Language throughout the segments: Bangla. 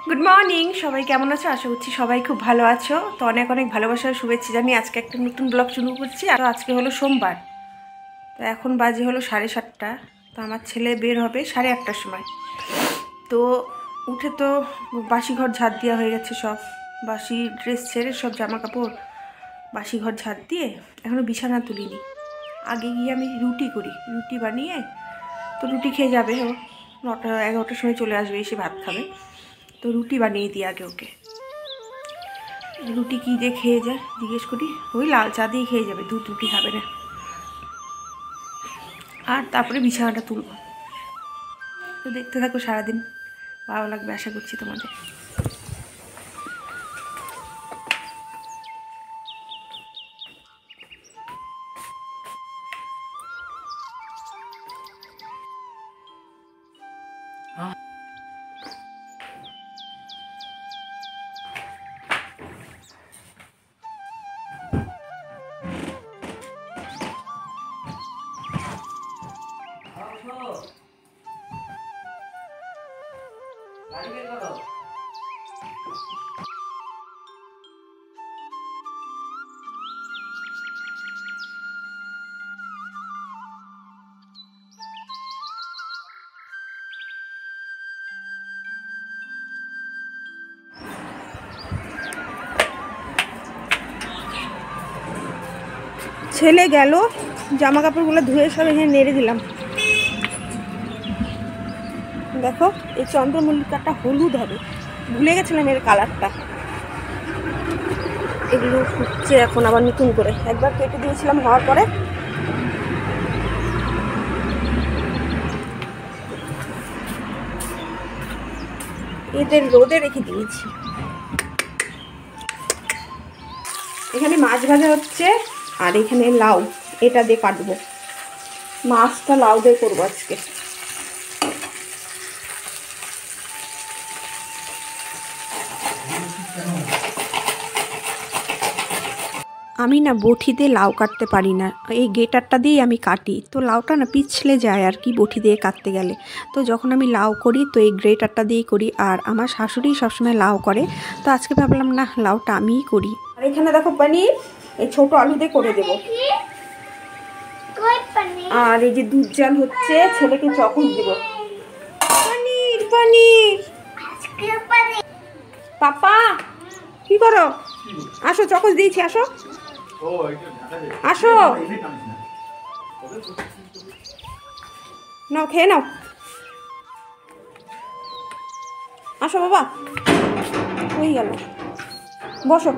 গুড মর্নিং সবাই, কেমন আছো? আশা করছি সবাই খুব ভালো আছো। তো অনেক অনেক ভালোবাসার শুভেচ্ছা জানিয়ে আজকে একটা নতুন ব্লগ শুরু করছি। আর আজকে হলো সোমবার। তো এখন বাজে হলো 7:30। তো আমার ছেলে বের হবে 8:30টার সময়। তো উঠে তো বাসি ঘর ঝাড় দেওয়া হয়ে গেছে, সব বাসি ড্রেস ছেড়ে সব জামা কাপড় বাসি ঘর ঝাড় দিয়ে এখনও বিছানা তুলিনি। আগে গিয়ে আমি রুটি করি, রুটি বানিয়ে তো রুটি খেয়ে যাবে ও 9টা-11টার সময় চলে আসবে, এসে ভাত খাবে। তো রুটি বানিয়ে দিই আগে ওকে। রুটি কী দিয়ে খেয়ে যায় জিজ্ঞেস করি, ওই লাল চা দিয়ে খেয়ে যাবে, দুধ রুটি খাবে না। আর তারপরে বিছানাটা তুলব। তো দেখতে থাকো সারাদিন, ভালো লাগবে আশা করছি তোমাদের। ছেলে গেল, জামা কাপড়গুলো ধুয়ে সব এখানে নেড়ে দিলাম। দেখো এই চন্দ্রমল্লিকাটা হলুদ হবে, ভুলে গেছিলাম এর কালারটা। এগুলো ফুটছে এখন আবার নতুন করে, একবার কেটে দিয়েছিলাম হওয়ার পরে। এদের রোদে রেখে দিয়েছি। এখানে মাছ ভাজা হচ্ছে, আর এখানে লাউ, এটা দিয়ে কাটবো। মাছটা লাউ দিয়ে করবো আজকে। আমি না বটি দিয়ে লাউ কাটতে পারি না, এই গেটারটা দিয়েই আমি কাটি। তো লাউটা না পিছলে যায় আর কি বটি দিয়ে কাটতে গেলে। তো যখন আমি লাউ করি তো এই গ্রেটারটা দিয়েই করি। আর আমার শাশুড়ি সবসময় লাউ করে, তো আজকে ভাবলাম না লাউটা আমিই করি। আর এখানে দেখো পনির, এই ছোট আলু দিয়ে করে দেবো। আর এই যে দুধ জাল হচ্ছে, ছেলেকে চকোস দেবো। পনির পনির পাপা কি করো? আসো চকোস দিয়েছি, আসো আসো, নাও খেয়ে নাও, আসো বাবা, হয়ে গেল, বসো।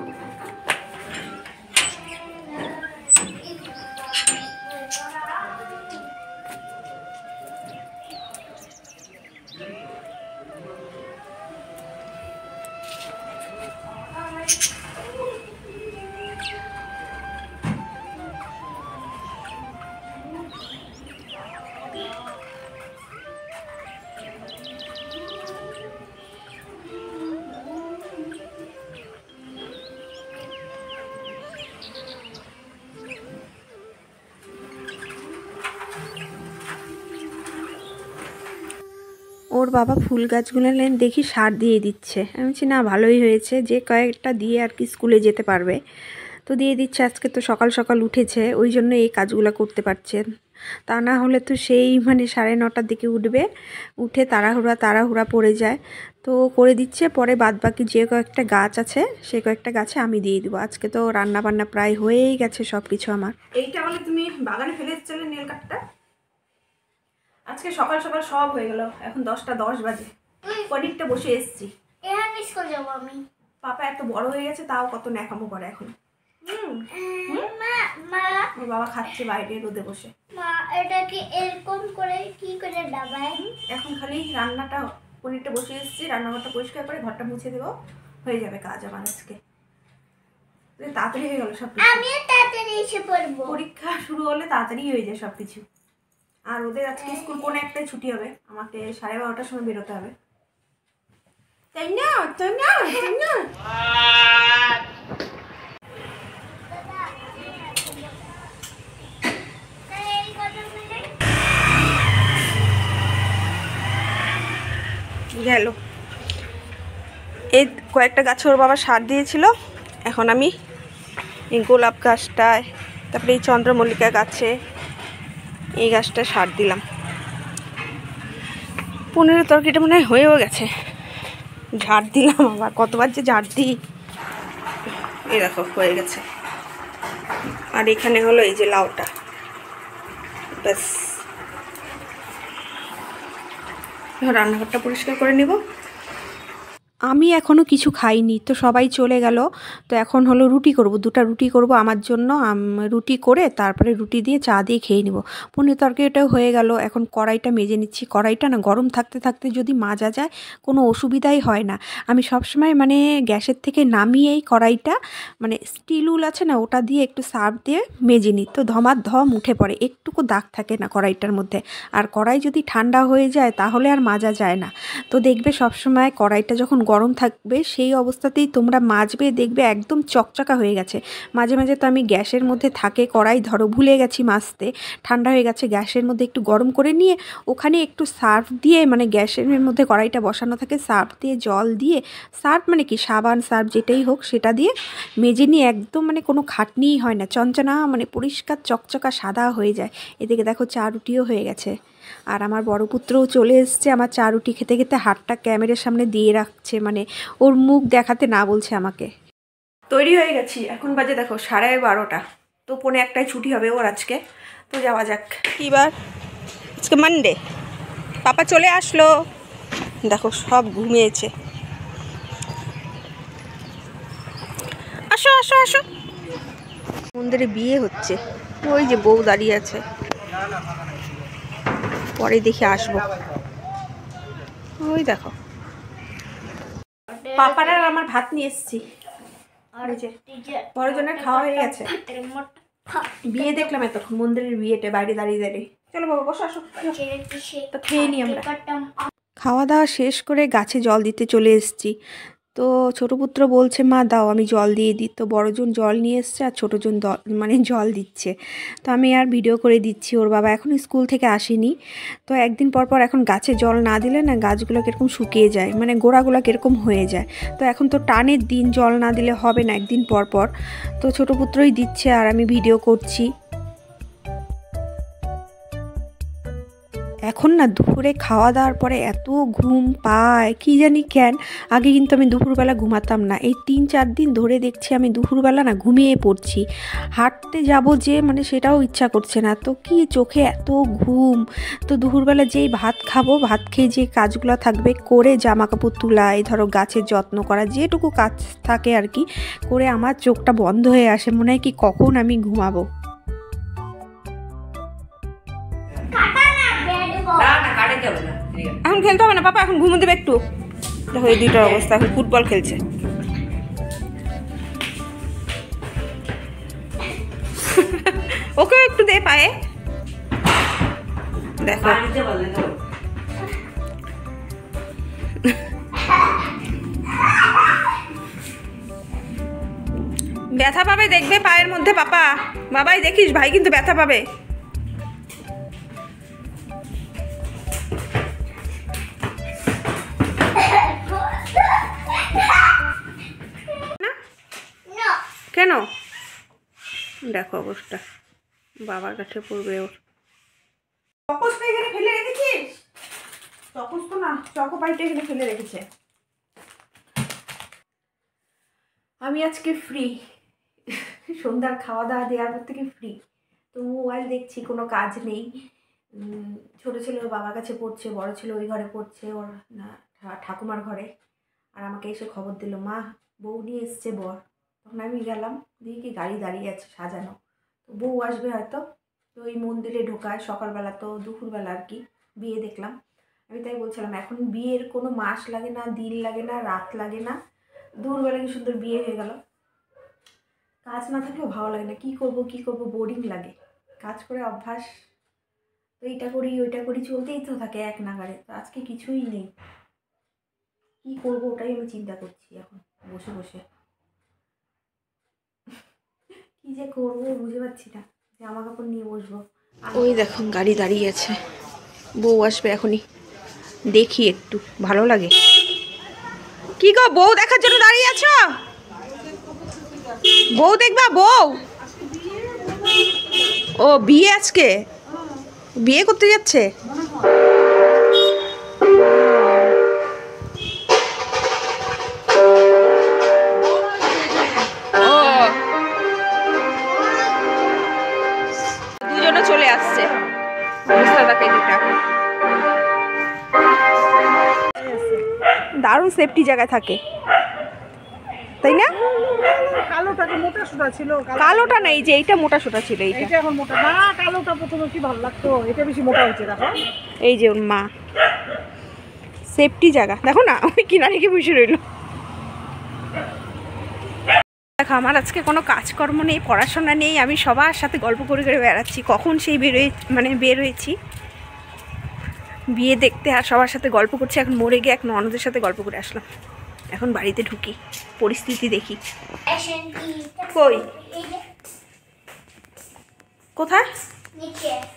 ওর বাবা ফুল গাছগুলো দেখি সার দিয়ে দিচ্ছে। আমি বলছি না ভালোই হয়েছে, যে কয়েকটা দিয়ে আর কি স্কুলে যেতে পারবে, তো দিয়ে দিচ্ছে। আজকে তো সকাল সকাল উঠেছে, ওই জন্য এই কাজগুলো করতে পারছেন। তা না হলে তো সেই 9:30টার দিকে উঠবে, উঠে তাড়াহুড়া পড়ে যায়। তো করে দিচ্ছে, পরে বাদবাকি যে কয়েকটা গাছ আছে সেই কয়েকটা গাছে আমি দিয়ে দিব। আজকে তো রান্না বান্না প্রায় হয়েই গেছে সব কিছু আমার। এইটা বলে তুমি বাগানে ফেলে এসেছিলে নেল কাঠটা, আজকে সকাল সকাল সব হয়ে গেল। এখন 10টা 10 বাজে, পনিরটা বসে এসেছি। স্কুল যাবো আমি। পাপা এত বড় হয়ে গেছে তাও কত ন্যাকামো করে এখন। ওর বাবা খাচ্ছে বাইরে রোদে বসে। মা এটাকে এরকম করে কি করে দাবায়? এখন খালি রান্নাটা, পনিরটা বসে এসেছি, রান্নাঘরটা পরিষ্কার করে ঘরটা মুছে দেবো, হয়ে যাবে কাজ আমার আজকে। তাড়াতাড়ি হয়ে গেল সব কিছু। আমি তাড়াতাড়ি এসে পড়বো। পরীক্ষা শুরু হলে তাড়াতাড়ি হয়ে যায় সব কিছু। আর ওদের আজকে স্কুল কোন একটাই ছুটি হবে, আমাকে 12:30টার সময় বেরোতে হবে। তাই না তাই না তাই না? গেল কয়েকটা গাছে ওর বাবা সার দিয়েছিল, এখন আমি এই গোলাপ গাছটায়, তারপরে এই চন্দ্রমল্লিকা গাছে, এই গাছটা সার দিলাম। 15 তরকারিটা মনে হয় হয়েও গেছে, ঝাড় দিলাম, আবার কতবার যে ঝাড় দিই। এই দেখো হয়ে গেছে। আর এখানে হলো এই যে লাউটা, ব্যাস। রান্নাঘরটা পরিষ্কার করে নিব। আমি এখনও কিছু খাইনি, তো সবাই চলে গেল। তো এখন হলো রুটি করব, 2টা রুটি করব আমার জন্য। রুটি করে তারপরে রুটি দিয়ে চা দিয়ে খেয়ে নিব। পনির তরকারিটাও হয়ে গেল, এখন কড়াইটা মেজে নিচ্ছি। কড়াইটা না গরম থাকতে থাকতে যদি মাজা যায় কোনো অসুবিধাই হয় না। আমি সবসময় মানে গ্যাসের থেকে নামিয়েই কড়াইটা, মানে স্টিল উল আছে না, ওটা দিয়ে একটু সার্ফ দিয়ে মেজে নিই, তো ধম উঠে পড়ে, একটুকু দাগ থাকে না কড়াইটার মধ্যে। আর কড়াই যদি ঠান্ডা হয়ে যায় তাহলে আর মাজা যায় না। তো দেখবে সবসময় কড়াইটা যখন গরম থাকবে সেই অবস্থাতেই তোমরা মাজবে, দেখবে একদম চকচকা হয়ে গেছে। মাঝে মাঝে তো আমি গ্যাসের মধ্যে থাকে কড়াই, ধরো ভুলে গেছি মাজতে, ঠান্ডা হয়ে গেছে, গ্যাসের মধ্যে একটু গরম করে নিয়ে ওখানে একটু সার্ফ দিয়ে, মানে গ্যাসের মধ্যে কড়াইটা বসানো থাকে, সার্ফ দিয়ে জল দিয়ে, সার্ফ মানে কি সাবান সার্ফ যেটাই হোক সেটা দিয়ে মেজে নিয়ে একদম মানে কোনো খাটনিই হয় না, চঞ্চনা মানে পরিষ্কার চকচকা সাদা হয়ে যায়। এদিকে দেখো চা রুটিও হয়ে গেছে। আর আমার বড় পুত্রও চলে এসছে, আমার চা রুটি খেতে খেতে হাতটা ক্যামেরার সামনে দিয়ে রাখছে, মানে ওর মুখ দেখাতে না বলছে আমাকে। তৈরি হয়ে গেছি, এখন বাজে দেখো 12:30। তো 1:45 ছুটি হবে ওর আজকে। তো যাওয়া যাক। এবার আজকে মানডে, পাপা চলে আসলো, দেখো সব ঘুমিয়েছে। আসো আসো আসো। মন্দিরে বিয়ে হচ্ছে, ওই যে বউ দাঁড়িয়ে আছে, পরে দেখে আসবো। ওই দেখো পাপার আর আমার ভাত নিয়ে এসেছি, বড়জনের খাওয়া হয়ে গেছে। বিয়ে দেখলাম এতক্ষণ, মন্দিরের বিয়েটা বাইরে দাঁড়িয়ে দাঁড়িয়ে। চলো বাবা বসো, আসো তো খেয়ে নিই আমরা। খাওয়া দাওয়া শেষ করে গাছে জল দিতে চলে এসেছি। তো ছোটো পুত্র বলছে মা দাও আমি জল দিয়ে দিই, তো বড়জন জল নিয়ে এসছে আর ছোটোজন মানে জল দিচ্ছে। তো আমি আর ভিডিও করে দিচ্ছি। ওর বাবা এখন স্কুল থেকে আসেনি, তো একদিন পর পর এখন গাছে জল না দিলে না গাছগুলো কীরকম শুকিয়ে যায়, মানে গোড়াগুলো কীরকম হয়ে যায়। তো এখন তো টানের দিন, জল না দিলে হবে না একদিন পর পর। তো ছোটো পুত্রই দিচ্ছে আর আমি ভিডিও করছি। এখন না দুপুরে খাওয়া দাওয়ার পরে এত ঘুম পায় কি জানি কেন। আগে কিন্তু আমি দুপুরবেলা ঘুমাতাম না, এই 3-4 দিন ধরে দেখছি আমি দুপুরবেলা না ঘুমিয়ে পড়ছি। হাঁটতে যাব যে মানে সেটাও ইচ্ছা করছে না, তো কি চোখে এত ঘুম। তো দুপুরবেলা যেই ভাত খাবো, ভাত খেয়ে যে কাজগুলো থাকবে করে, জামা কাপড় তোলা, এই ধরো গাছের যত্ন করা, যেটুকু কাজ থাকে আর কি করে, আমার চোখটা বন্ধ হয়ে আসে, মনে হয় কি কখন আমি ঘুমাবো। এখন খেলতে হবে না পাপা, এখন ঘুমো দেবে একটু। দেখো এই দুইটার অবস্থা, এখন ফুটবল খেলছে। ওকে একটু দে পায়ে, দেখো ব্যথা পাবে দেখবে পায়ের মধ্যে পাপা। বাবাই দেখিস ভাই কিন্তু ব্যথা পাবে। কেন দেখো অবস্থা, বাবার কাছে পড়বে ওর। চকোসটা এখানে ফেলে রেখেছিস? চকোস তো না, চকো পাইটা এখানে ফেলে রেখেছে। আমি আজকে ফ্রি, সন্ধ্যার খাওয়া দাওয়া দেওয়ার পর থেকে ফ্রি। তো মোবাইল দেখছি, কোনো কাজ নেই। ছোটো ছেলে ওর বাবার কাছে পড়ছে, বড় ছেলে ওই ঘরে পড়ছে, ওর না ঠাকুমার ঘরে। আর আমাকে এসে খবর দিল মা বউ নিয়ে এসছে বর। তখন আমি গেলাম, দিয়ে কি গাড়ি দাঁড়িয়ে আছে সাজানো, তো বউ আসবে হয়তো। তো ওই মন্দিরে ঢোকায় সকালবেলা, তো দুপুরবেলা আর কি বিয়ে দেখলাম। আমি তাই বলছিলাম এখন বিয়ের কোনো মাস লাগে না, দিন লাগে না, রাত লাগে না, দুপুরবেলা কি সুন্দর বিয়ে হয়ে গেল। কাজ না থাকলেও ভালো লাগে না, কি করব বোরিং লাগে। কাজ করে অভ্যাস, তো এইটা করি ওইটা করি চলতেই তো থাকে এক নাগারে। তো আজকে কিছুই নেই, কি করব ওটাই আমি চিন্তা করছি এখন বসে বসে। কি যে করবো বুঝতে পারছি না, জামা কাপড় নিয়ে বসবো। ওই দেখো গাড়ি দাঁড়িয়ে আছে, বউ আসবে এখনই, দেখি একটু ভালো লাগে। কি গো বউ দেখার জন্য দাঁড়িয়ে আছো? বউ দেখবা? বউ ও বিয়ে, আজকে বিয়ে করতে যাচ্ছে। ও দুজনে চলে আসছে। দারুণ সেফটি জায়গায় থাকে, তাই না? কালোটা কি মোটা সোটা ছিল? কালোটা নেই, যে এইটা মোটা সোটা ছিল। এইটা এটা এখন মোটা না, কালোটা প্রথমে কি ভালো লাগতো, এটা বেশি মোটা হয়েছে দেখো। এই যে ওর মা, সেফটি জায়গা দেখো না, ওই কিনারে কি বসে রইল। দেখো আমার আজকে কোনো কাজকর্ম নেই, পড়াশোনা নেই, আমি সবার সাথে গল্প করে করে বেড়াচ্ছি। কখন সেই বের হয়েছি বিয়ে দেখতে, আর সবার সাথে গল্প করছি। এখন মরে গিয়ে এক ননদের সাথে গল্প করে আসলাম। এখন বাড়িতে ঢুকি, পরিস্থিতি দেখি। কই কোথায়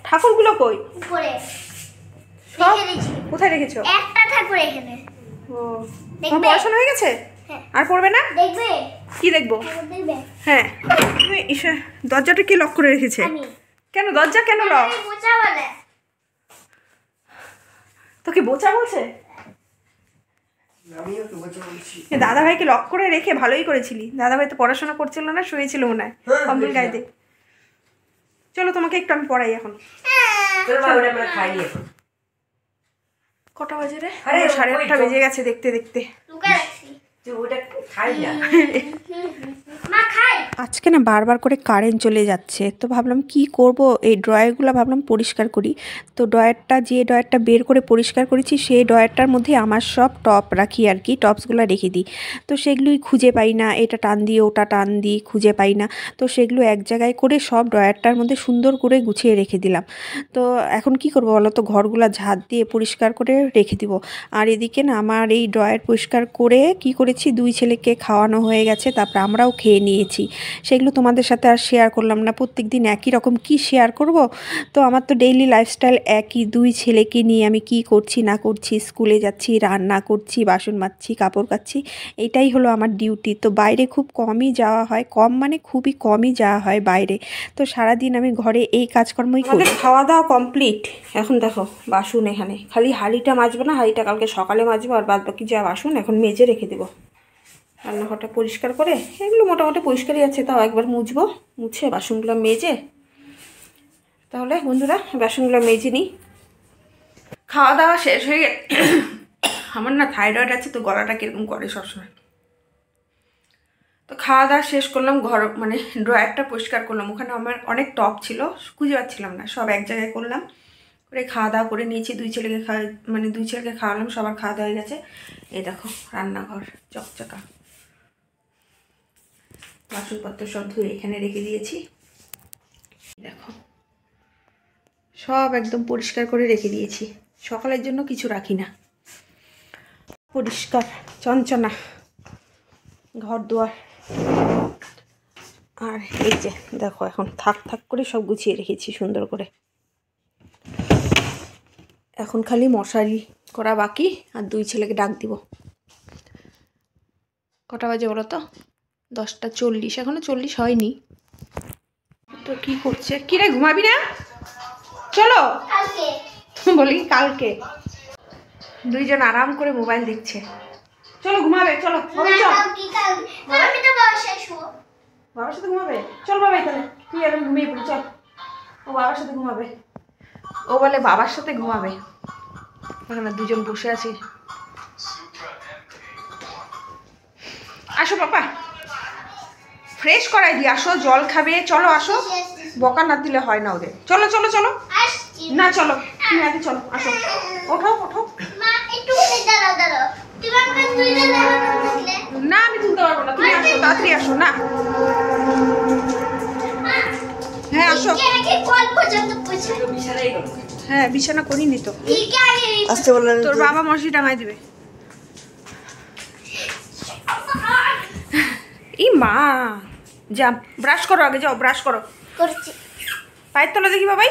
ঠাকুরগুলো? কই সব কোথায় রেখেছো? একটা ঠাকুর এখানে। ও তোমার পড়াশোনা হয়ে গেছে? আর পড়বে না? দেখবে কি দেখবো? দেখবে হ্যাঁ, তুমি দরজাটা কি লক করে রেখেছে? আমি কেন দরজা কেন লক? বোঝা বলে তোকে বোচা বলছে? দাদা ভাইকে লক করে রেখে ভালোই করেছিলি। দাদা ভাই তো পড়াশোনা করছিল না, শুয়েছিল মনে হয় কম্বল গাইতে। চলো তোমাকে একটু আমি পড়াই এখন। কটা বাজে রে? 8:30 বেজে গেছে দেখতে দেখতে। আজকে না বারবার করে কারেন্ট চলে যাচ্ছে, তো ভাবলাম কি করব, এই ড্রয়ারগুলো ভাবলাম পরিষ্কার করি। তো যে ড্রয়ারটা বের করে পরিষ্কার করেছি, সেই ড্রয়ারটার মধ্যে আমার সব টপ রাখি আর কি, টপসগুলো রেখে দিই। তো সেগুলোই খুঁজে পাই না, এটা টান দিয়ে ওটা টান দিই, খুঁজে পাই না। তো সেগুলো এক জায়গায় করে সব ড্রয়ারটার মধ্যে সুন্দর করে গুছিয়ে রেখে দিলাম। তো এখন কি করবো বলো তো, ঘরগুলো ঝাড় দিয়ে পরিষ্কার করে রেখে দিব। আর এদিকে না আমার এই ড্রয়ার পরিষ্কার করে কি করেছি, 2 ছেলেকে খাওয়ানো হয়ে গেছে, তারপর আমরাও খেয়ে নিয়েছি। সেগুলো তোমাদের সাথে আর শেয়ার করলাম না, প্রত্যেক দিন একই রকম কি শেয়ার করব। তো আমার তো ডেইলি লাইফস্টাইল একই, 2 ছেলেকে নিয়ে আমি কি করছি না করছি, স্কুলে যাচ্ছি, রান্না করছি, বাসন মাজছি, কাপড় কাচ্ছি, এটাই হলো আমার ডিউটি। তো বাইরে খুব কমই যাওয়া হয়, কম মানে খুবই কমই যাওয়া হয় বাইরে। তো সারাদিন আমি ঘরে এই কাজকর্মই করি। খাওয়া দাওয়া কমপ্লিট। এখন দেখো বাসন, এখানে খালি হাঁড়িটা মাজবো না, হাঁড়িটা কালকে সকালে মাজবো, আর বাদ বাকি যা বাসন এখন মেজে রেখে দেবো। রান্নাঘরটা পরিষ্কার করে, এগুলো মোটামুটি পরিষ্কারই আছে, তাও একবার মুছবো, মুছে বাসনগুলো মেজে। তাহলে বন্ধুরা বাসনগুলো মেজে নিই। খাওয়া দাওয়া শেষ হয়ে গেছে। আমার না থাইরয়েড আছে, তো গলাটা কীরকম করে সবসময়। তো খাওয়া দাওয়া শেষ করলাম, ঘর মানে ড্রয়ারটা পরিষ্কার করলাম। ওখানে আমার অনেক টপ ছিল, খুঁজে পাচ্ছিলাম না, সব এক জায়গায় করলাম। করে খাওয়া দাওয়া করে নিয়েছি, 2 ছেলেকে মানে 2 ছেলেকে খাওয়ালাম, সবার খাওয়া দাওয়া হয়ে গেছে। এই দেখো রান্নাঘর চকচকা, বাসনপত্র সব ধুয়ে এখানে রেখে দিয়েছি। দেখো সব একদম পরিষ্কার করে রেখে দিয়েছি, সকালের জন্য কিছু রাখি না, পরিষ্কার চঞ্চনা ঘর দুয়ার। আর এই যে দেখো এখন থাক থাক করে সব গুছিয়ে রেখেছি সুন্দর করে। এখন খালি মশারি করা বাকি, আর 2 ছেলেকে ডাক দিব। কটা বাজে বলো তো? 10:40, এখনো 40 হয়নি। তো কি করছে? কি রে, ঘুমাবি না? চলো বলি কালকে। 2 জন আরাম করে মোবাইল দেখছে। চলো ঘুমাবে, চলো বাবার সাথে ঘুমাবে। চল বাবাই, তাহলে তুই এখন ঘুমিয়ে পড়ি, চল। ও বাবার সাথে ঘুমাবে, ও বলে বাবার সাথে ঘুমাবে। এখানে 2 জন বসে আছে। আসো পাপা, ফ্রেশ করাই দি, আসো জল খাবে, চলো আসো। বকা না দিলে হয় না ওদের। চলো চলো চলো, না চলো তুমি আগে চলো, আসো, ওঠো ওঠো। না আমি তুলতে পারবো না, তুমি আসো, তাড়াতাড়ি আসো। না হ্যাঁ আসো। হ্যাঁ বিছানা করিনি তো, আসতে বললেন। তোর বাবা মশারি টাঙাই দিবে। ই মা, যা ব্রাশ করো, আগে যাও ব্রাশ করো। পায়ের তলা দেখি বাবাই,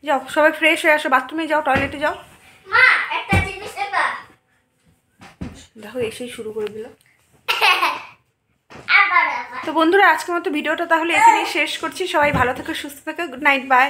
যাও সবাই ফ্রেশ হয়ে আসো, বাথরুমে যাও, টয়লেটে যাও। দেখো এসেই শুরু করে দিল। আবার আবার তো বন্ধুরা আজকের মতো ভিডিওটা তাহলে এখানেই শেষ করছি। সবাই ভালো থেকো, সুস্থ থেকো, গুড নাইট, বাই।